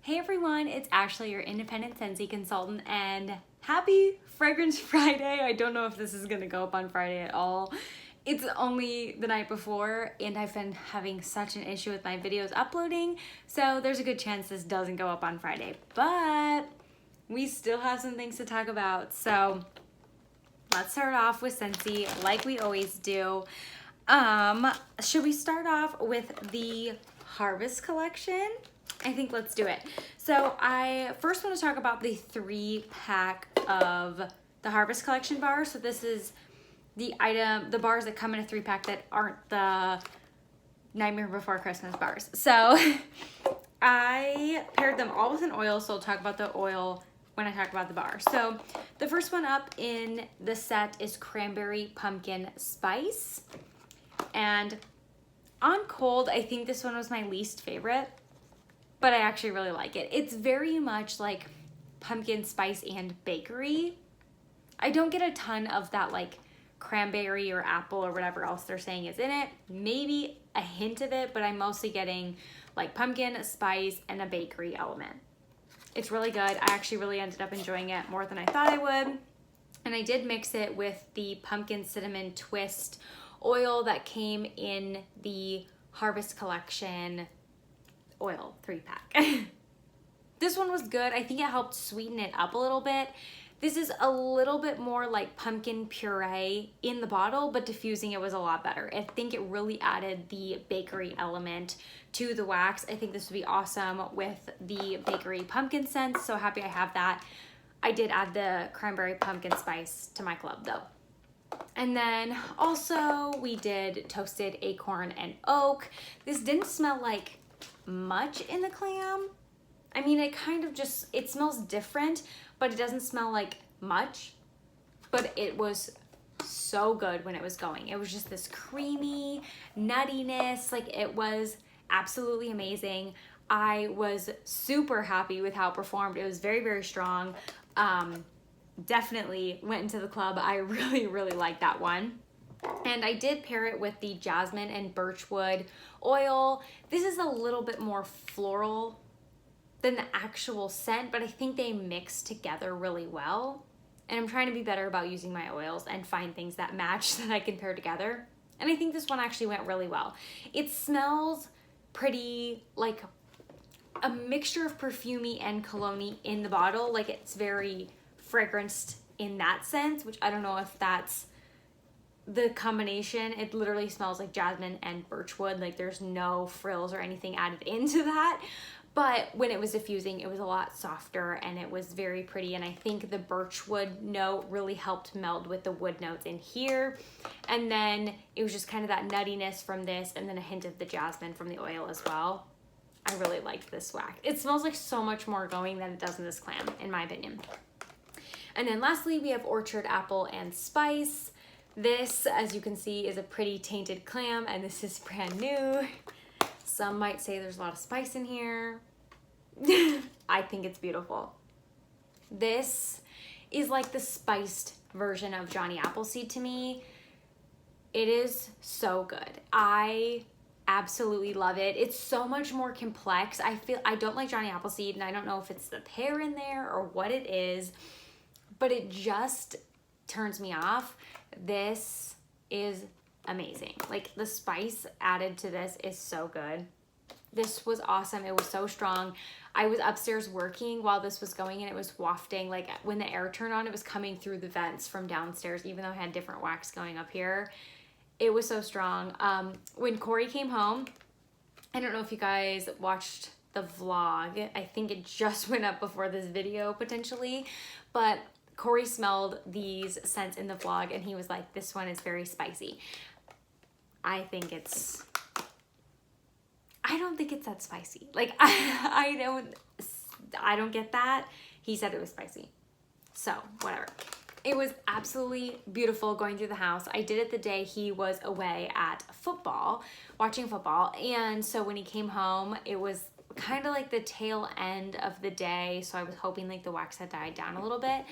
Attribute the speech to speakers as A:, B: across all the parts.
A: Hey everyone, it's Ashley, your independent Scentsy consultant, and happy Fragrance Friday. I don't know if this is gonna go up on Friday at all. It's only the night before, and I've been having such an issue with my videos uploading, so there's a good chance this doesn't go up on Friday, but we still have some things to talk about. So let's start off with Scentsy like we always do. Should we start off with the Harvest collection? I think let's do it. So I first want to talk about the 3-pack of the Harvest collection bars. So this is the bars that come in a 3-pack that aren't the Nightmare Before Christmas bars. So I paired them all with an oil, so I'll talk about the oil when I talk about the bar. So the first one up in the set is Cranberry Pumpkin Spice. And on cold, I think this one was my least favorite, but I actually really like it. It's very much like pumpkin spice and bakery. I don't get a ton of that like cranberry or apple or whatever else they're saying is in it. Maybe a hint of it, but I'm mostly getting like pumpkin, spice, and a bakery element. It's really good. I actually really ended up enjoying it more than I thought I would. And I did mix it with the pumpkin cinnamon twist oil that came in the Harvest collection oil 3-pack. This one was good. I think it helped sweeten it up a little bit. This is a little bit more like pumpkin puree in the bottle, but diffusing it was a lot better. I think it really added the bakery element to the wax. I think this would be awesome with the bakery pumpkin scent. So happy I have that. I did add the cranberry pumpkin spice to my club though. And then also we did toasted acorn and oak. This didn't smell like much in the clam. I mean, it kind of just, it smells different, but it doesn't smell like much, but it was so good when it was going. It was just this creamy nuttiness. Like, it was absolutely amazing. I was super happy with how it performed. It was very, very strong. Definitely went into the club. I really, really liked that one. And I did pair it with the jasmine and birchwood oil. This is a little bit more floral than the actual scent, but I think they mix together really well. And I'm trying to be better about using my oils and find things that match that I can pair together. And I think this one actually went really well. It smells pretty like a mixture of perfumey and cologne-y in the bottle. Like, it's very fragranced in that sense, which I don't know if that's the combination. It literally smells like jasmine and birchwood. Like, there's no frills or anything added into that. But when it was diffusing, it was a lot softer and it was very pretty. And I think the birchwood note really helped meld with the wood notes in here. And then it was just kind of that nuttiness from this, and then a hint of the jasmine from the oil as well. I really liked this wax. It smells like so much more going than it does in this clam, in my opinion. And then lastly, we have orchard apple and spice. This, as you can see, is a pretty tainted clam, and this is brand new. Some might say there's a lot of spice in here. I think it's beautiful. This is like the spiced version of Johnny Appleseed to me. It is so good. I absolutely love it. It's so much more complex. I don't like Johnny Appleseed, and I don't know if it's the pear in there or what it is, but it just turns me off. This is amazing. Like, the spice added to this is so good. This was awesome. It was so strong. I was upstairs working while this was going, and it was wafting. Like, when the air turned on, it was coming through the vents from downstairs, even though I had different wax going up here. It was so strong. When Corey came home, I don't know if you guys watched the vlog. I think it just went up before this video potentially, but Corey smelled these scents in the vlog, and he was like, this one is very spicy. I don't think it's that spicy. Like, I don't get that. He said it was spicy. So, whatever. It was absolutely beautiful going through the house. I did it the day he was away at football, watching football. And so when he came home, it was kind of like the tail end of the day. So I was hoping like the wax had died down a little bit.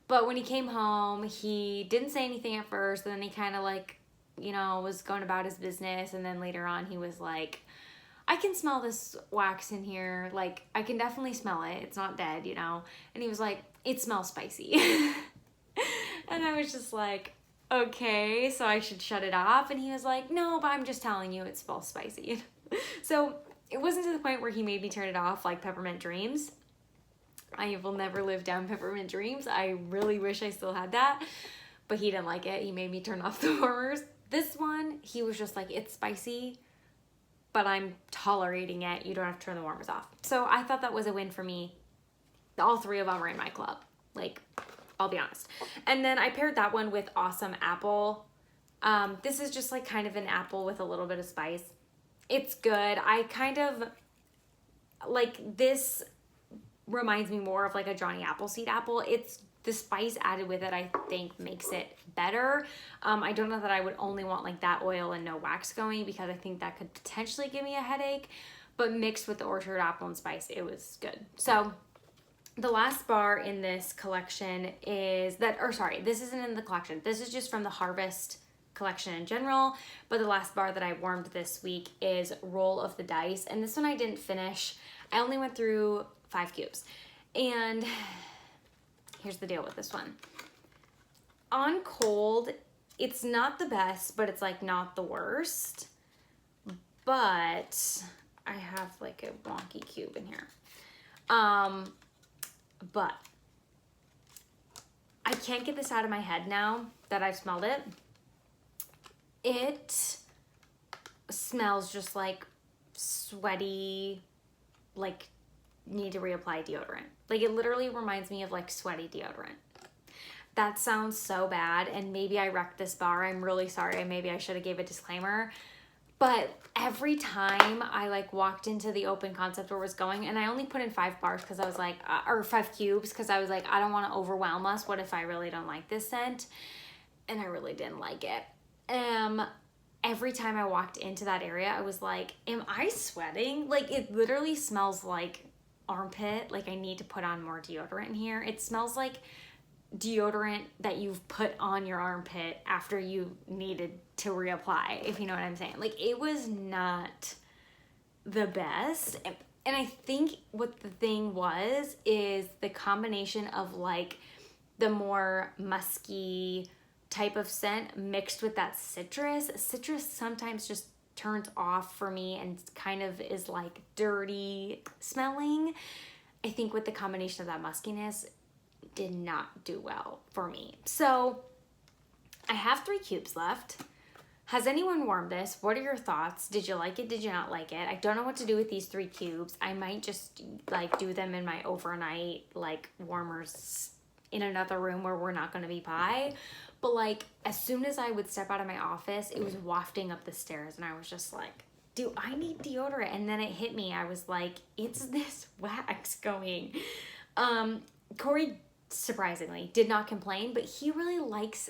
A: But when he came home, he didn't say anything at first. And then he kind of like, you know, was going about his business. And then later on he was like, I can smell this wax in here. Like, I can definitely smell it. It's not dead, you know? And he was like, it smells spicy. And I was just like, okay, so I should shut it off. And he was like, no, but I'm just telling you it smells spicy. So it wasn't to the point where he made me turn it off like Peppermint Dreams. I will never live down Peppermint Dreams. I really wish I still had that, but he didn't like it. He made me turn off the warmers. This one, he was just like, it's spicy, but I'm tolerating it. You don't have to turn the warmers off. So I thought that was a win for me. All three of them are in my club. Like, I'll be honest. And then I paired that one with Awesome Apple. This is just like kind of an apple with a little bit of spice. It's good. I kind of like this reminds me more of like a Johnny Appleseed apple. It's the spice added with it, I think, makes it better. I don't know that I would only want like that oil and no wax going, because I think that could potentially give me a headache, but mixed with the orchard apple and spice, it was good. So the last bar in this collection is that, or sorry, this isn't in the collection. This is just from the Harvest collection in general, but the last bar that I warmed this week is Roll of the Dice, and this one I didn't finish. I only went through 5 cubes, and here's the deal with this one. On cold, it's not the best, but it's like not the worst, but I have like a wonky cube in here. But I can't get this out of my head now that I've smelled it. It smells just like sweaty, like need to reapply deodorant. Like, it literally reminds me of like sweaty deodorant. That sounds so bad, and maybe I wrecked this bar. I'm really sorry. Maybe I should have gave a disclaimer. But every time I like walked into the open concept where it was going, and I only put in 5 bars because I was like, or 5 cubes, because I was like, I don't want to overwhelm us. What if I really don't like this scent? And I really didn't like it. Every time I walked into that area, I was like, am I sweating? Like, it literally smells like armpit. Like, I need to put on more deodorant in here. It smells like deodorant that you've put on your armpit after you needed to reapply, if you know what I'm saying. Like, it was not the best. And I think what the thing was is the combination of like the more musky type of scent mixed with that citrus. Citrus sometimes just turns off for me and kind of is like dirty smelling. I think with the combination of that muskiness, did not do well for me. So I have 3 cubes left. Has anyone warmed this? What are your thoughts? Did you like it? Did you not like it? I don't know what to do with these 3 cubes. I might just like do them in my overnight like warmers in another room where we're not going to be by. But like, as soon as I would step out of my office, it was wafting up the stairs, and I was just like, do I need deodorant? And then it hit me. I was like, it's this wax going. Corey, surprisingly, did not complain, but he really likes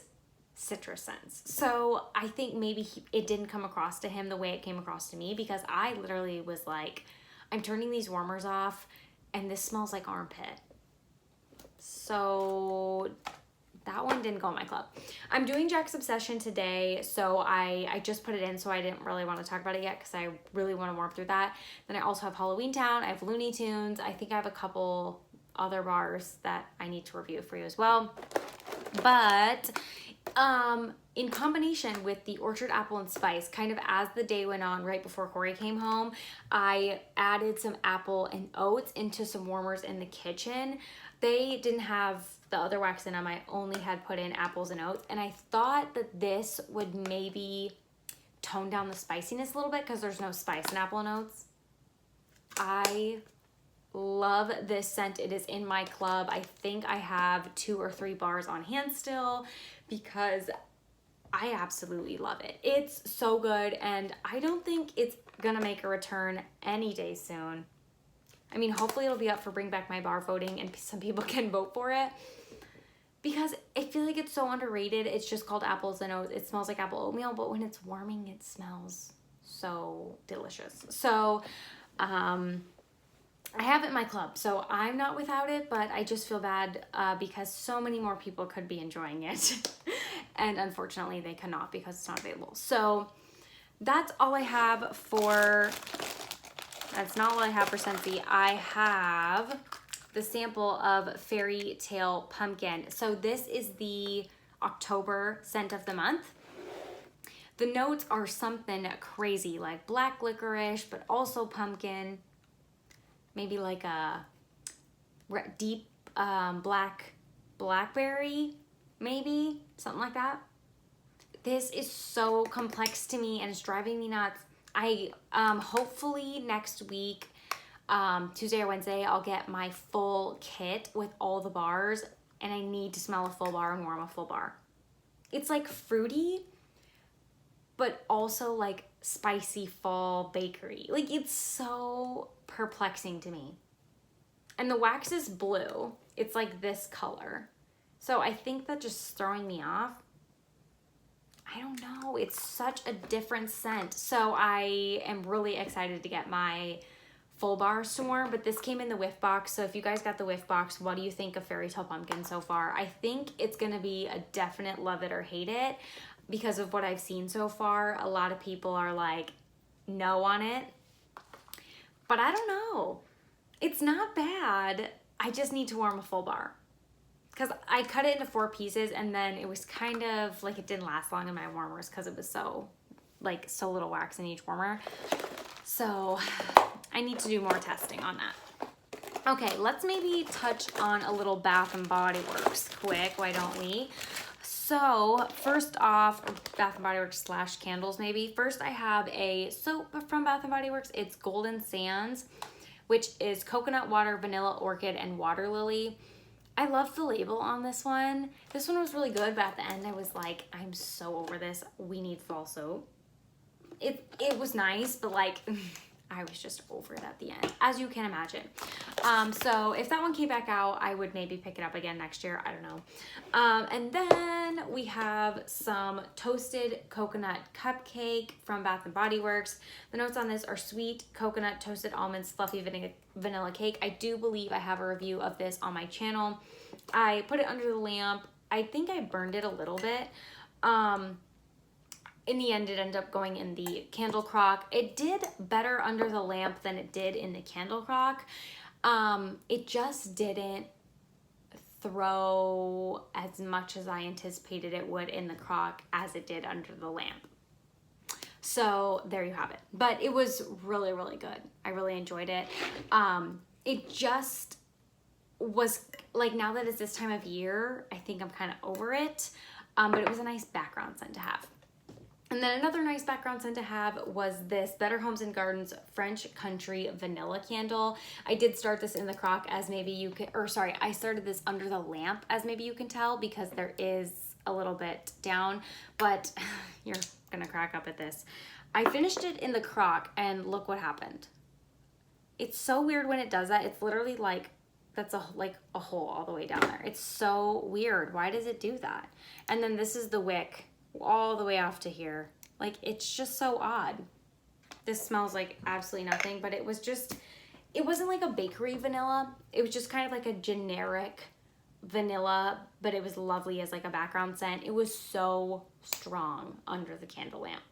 A: citrus scents. So I think maybe it didn't come across to him the way it came across to me, because I literally was like, I'm turning these warmers off, and this smells like armpit. So that one didn't go in my club. I'm doing Jack's Obsession today, so I just put it in, so I didn't really want to talk about it yet because I really want to warm through that. Then I also have Halloween Town, I have Looney Tunes, I think I have a couple other bars that I need to review for you as well. But in combination with the Orchard Apple and Spice, kind of as the day went on right before Corey came home, I added some apple and oats into some warmers in the kitchen. They didn't have the other wax in them. I only had put in apples and oats, and I thought that this would maybe tone down the spiciness a little bit because there's no spice in apple and oats. I love this scent. It is in my club. I think I have 2 or 3 bars on hand still because I absolutely love it. It's so good, and I don't think it's gonna make a return any day soon. I mean, hopefully it'll be up for Bring Back My Bar voting and some people can vote for it, because I feel like it's so underrated. It's just called apples and oats. It smells like apple oatmeal, but when it's warming, it smells so delicious. So I have it in my club, so I'm not without it, but I just feel bad because so many more people could be enjoying it. And unfortunately, they cannot because it's not available. So that's all I have for That's not what I have for Scentsy. I have the sample of Fairy Tale Pumpkin. So this is the October scent of the month. The notes are something crazy, like black licorice, but also pumpkin. Maybe like a deep black blackberry, maybe, something like that. This is so complex to me and it's driving me nuts. I hopefully next week, Tuesday or Wednesday, I'll get my full kit with all the bars, and I need to smell a full bar and warm a full bar. It's like fruity, but also like spicy fall bakery. Like, it's so perplexing to me. And the wax is blue. It's like this color. So I think that's just throwing me off. I don't know. It's such a different scent. So I am really excited to get my full bar storm, but this came in the whiff box. So if you guys got the whiff box, what do you think of Fairy Tale Pumpkin so far? I think it's gonna be a definite love it or hate it because of what I've seen so far. A lot of people are like no on it, but I don't know. It's not bad. I just need to warm a full bar. Because I cut it into 4 pieces and then it was kind of like it didn't last long in my warmers because it was so little wax in each warmer. So I need to do more testing on that. Okay, let's maybe touch on a little Bath and Body Works quick, why don't we? So first off, Bath and Body Works / candles maybe. First I have a soap from Bath and Body Works. It's Golden Sands, which is coconut water, vanilla orchid, and water lily. I love the label on this one. This one was really good, but at the end I was like, I'm so over this. We need fall soap. It was nice, but like, I was just over it at the end, as you can imagine. So if that one came back out, I would maybe pick it up again next year. I don't know. And then we have some toasted coconut cupcake from Bath and Body Works. The notes on this are sweet coconut, toasted almonds, fluffy vanilla cake. I do believe I have a review of this on my channel. I put it under the lamp. I think I burned it a little bit. In the end, it ended up going in the candle crock. It did better under the lamp than it did in the candle crock. It just didn't throw as much as I anticipated it would in the crock as it did under the lamp. So there you have it. But it was really, really good. I really enjoyed it. It just was like, now that it's this time of year, I think I'm kind of over it. But it was a nice background scent to have. And then another nice background scent to have was this Better Homes and Gardens French Country Vanilla Candle. I did start this in the crock, as maybe you can, or sorry, I started this under the lamp, as maybe you can tell, because there is a little bit down, but you're gonna crack up at this. I finished it in the crock and look what happened. It's so weird when it does that. It's literally like, that's like a hole all the way down there. It's so weird. Why does it do that? And then this is the wick all the way off to here. Like, it's just so odd. This smells like absolutely nothing, but it was just, it wasn't like a bakery vanilla. It was just kind of like a generic vanilla, but it was lovely as like a background scent. It was so strong under the candle lamp.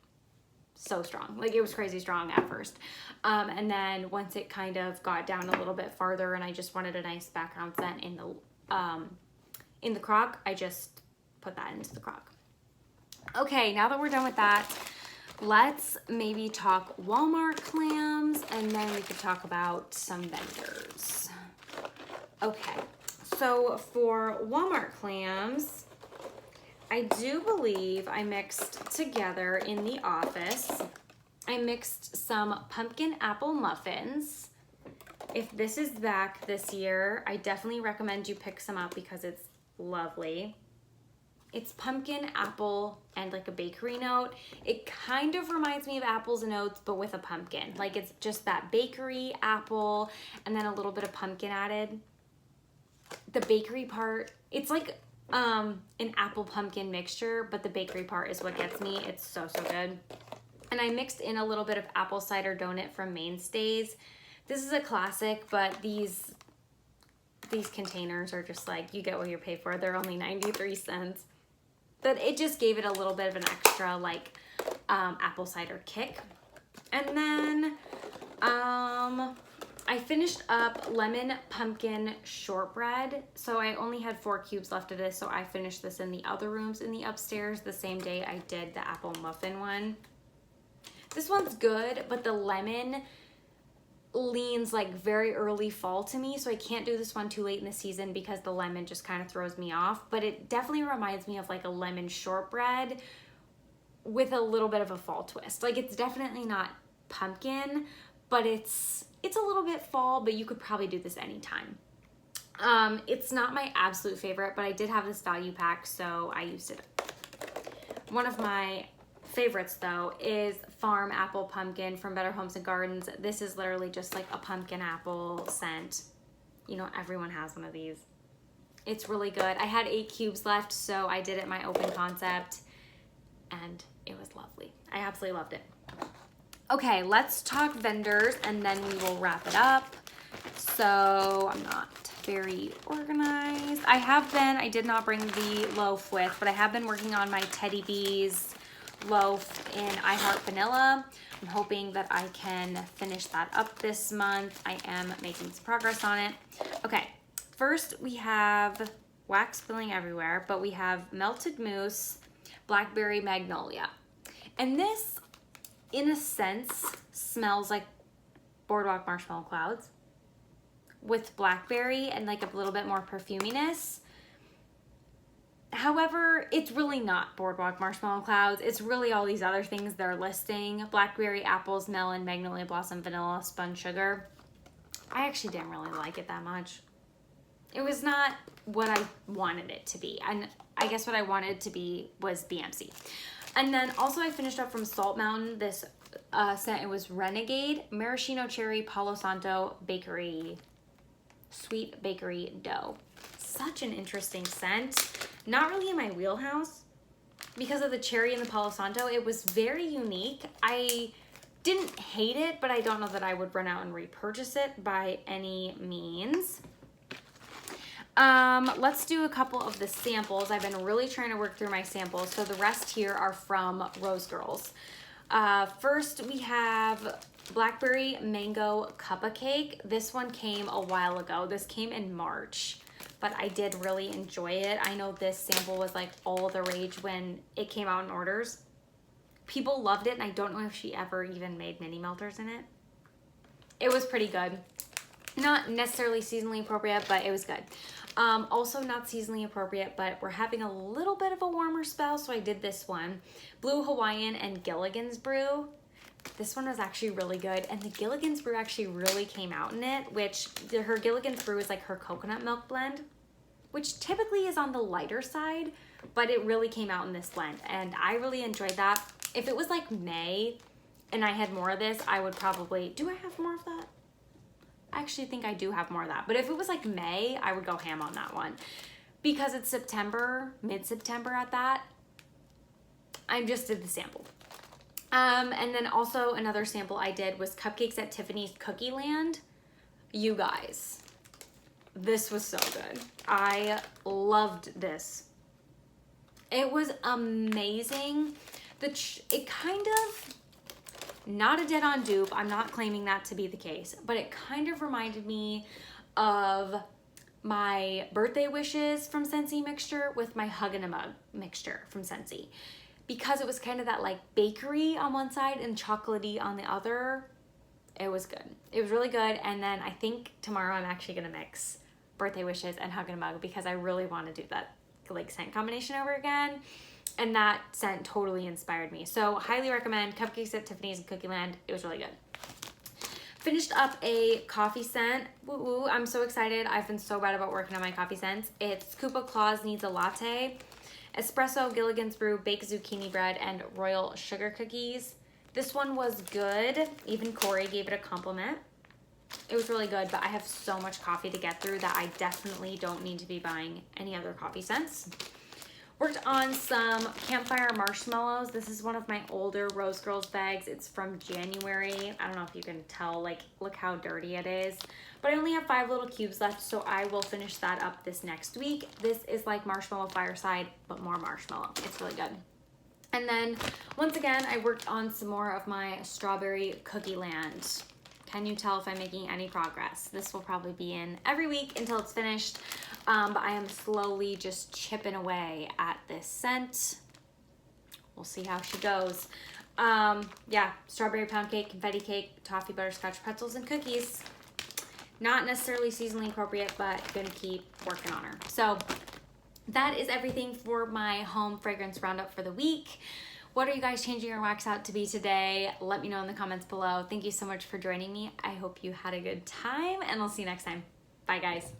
A: So strong. Like, it was crazy strong at first. And then once it kind of got down a little bit farther and I just wanted a nice background scent in the crock, I just put that into the crock. Okay, now that we're done with that, let's maybe talk Walmart clams, and then we could talk about some vendors. Okay, so for Walmart clams, I do believe I mixed together in the office. I mixed some pumpkin apple muffins. If this is back this year, I definitely recommend you pick some up because it's lovely. It's pumpkin, apple, and like a bakery note. It kind of reminds me of apples and oats, but with a pumpkin. Like, it's just that bakery, apple, and then a little bit of pumpkin added. The bakery part, it's like an apple pumpkin mixture, but the bakery part is what gets me. It's so, so good. And I mixed in a little bit of apple cider donut from Mainstays. This is a classic, but these containers are just like, you get what you pay for. They're only 93 cents. But it just gave it a little bit of an extra like apple cider kick. And then I finished up lemon pumpkin shortbread. So I only had 4 cubes left of this, so I finished this in the other rooms in the upstairs the same day I did the apple muffin one. This one's good, but the lemon leans like very early fall to me, so I can't do this one too late in the season because the lemon just kind of throws me off. But it definitely reminds me of like a lemon shortbread with a little bit of a fall twist. Like, it's definitely not pumpkin, but it's a little bit fall, but you could probably do this anytime. It's not my absolute favorite, but I did have this value pack, so I used it. One of my favorites though is Farm Apple Pumpkin from Better Homes and Gardens. This is literally just like a pumpkin apple scent. You know, everyone has one of these. It's really good. I had 8 cubes left, so I did it my open concept, and it was lovely. I absolutely loved it. Okay, let's talk vendors and then we will wrap it up. So I'm not very organized. I did not bring the loaf with, but I have been working on my Teddy Bees loaf in I Heart Vanilla. I'm hoping that I can finish that up this month. I am making some progress on it. Okay, first we have wax spilling everywhere, but we have Melted Mousse, Blackberry Magnolia. And this, in a sense, smells like Boardwalk Marshmallow Clouds with blackberry and like a little bit more perfuminess. However, it's really not Boardwalk Marshmallow Clouds. It's really all these other things they're listing. Blackberry, apples, melon, magnolia blossom, vanilla, spun sugar. I actually didn't really like it that much. It was not what I wanted it to be. And I guess what I wanted it to be was BMC. And then also I finished up from Salt Mountain this scent. It was Renegade, Maraschino Cherry, Palo Santo Bakery, Sweet Bakery Dough. Such an interesting scent. Not really in my wheelhouse because of the cherry and the Palo Santo. It was very unique. I didn't hate it, but I don't know that I would run out and repurchase it by any means. Let's do a couple of the samples. I've been really trying to work through my samples, so the rest here are from Rose Girls. First we have Blackberry Mango Cuppa Cake. This one came a while ago. This came in March, but I did really enjoy it. I know this sample was like all the rage when it came out in orders. People loved it, and I don't know if she ever even made mini melters in it. It was pretty good. Not necessarily seasonally appropriate, but it was good. Also not seasonally appropriate, but we're having a little bit of a warmer spell, so I did this one. Blue Hawaiian and Gilligan's Brew. This one was actually really good, and the Gilligan's Brew actually really came out in it, which her Gilligan's Brew is like her coconut milk blend, which typically is on the lighter side, but it really came out in this blend, and I really enjoyed that. If it was like May and I had more of this, I would probably, do I have more of that? I actually think I do have more of that, but if it was like May, I would go ham on that one. Because it's September, mid-September at that, I just did the sample. And then also another sample I did was Cupcakes at Tiffany's Cookie Land. You guys, this was so good. I loved this. It was amazing. It kind of, not a dead-on dupe, I'm not claiming that to be the case, but it kind of reminded me of my birthday wishes from Scentsy mixture with my Hug in a Mug mixture from Scentsy. Because it was kind of that like bakery on one side and chocolatey on the other. It was good. It was really good. And then I think tomorrow I'm actually gonna mix birthday wishes and Hug in a Mug because I really want to do that like scent combination over again. And that scent totally inspired me. So highly recommend Cupcakes at Tiffany's and Cookie Land. It was really good. Finished up a coffee scent. Woo woo, I'm so excited. I've been so bad about working on my coffee scents. It's Koopa Claus Needs a Latte, Espresso, Gilligan's Brew, Baked Zucchini Bread, and Royal Sugar Cookies. This one was good. Even Corey gave it a compliment. It was really good, but I have so much coffee to get through that I definitely don't need to be buying any other coffee scents. Worked on some Campfire Marshmallows. This is one of my older Rose Girls bags. It's from January. I don't know if you can tell, like, look how dirty it is. But I only have 5 little cubes left, so I will finish that up this next week. This is like Marshmallow Fireside, but more marshmallow. It's really good. And then, once again, I worked on some more of my Strawberry Cookie Land. Can you tell if I'm making any progress? This will probably be in every week until it's finished, but I am slowly just chipping away at this scent. We'll see how she goes. Yeah, strawberry pound cake, confetti cake, toffee butterscotch pretzels, and cookies. Not necessarily seasonally appropriate, but gonna keep working on her. So that is everything for my home fragrance roundup for the week. What are you guys changing your wax out to be today? Let me know in the comments below. Thank you so much for joining me. I hope you had a good time, and I'll see you next time. Bye, guys.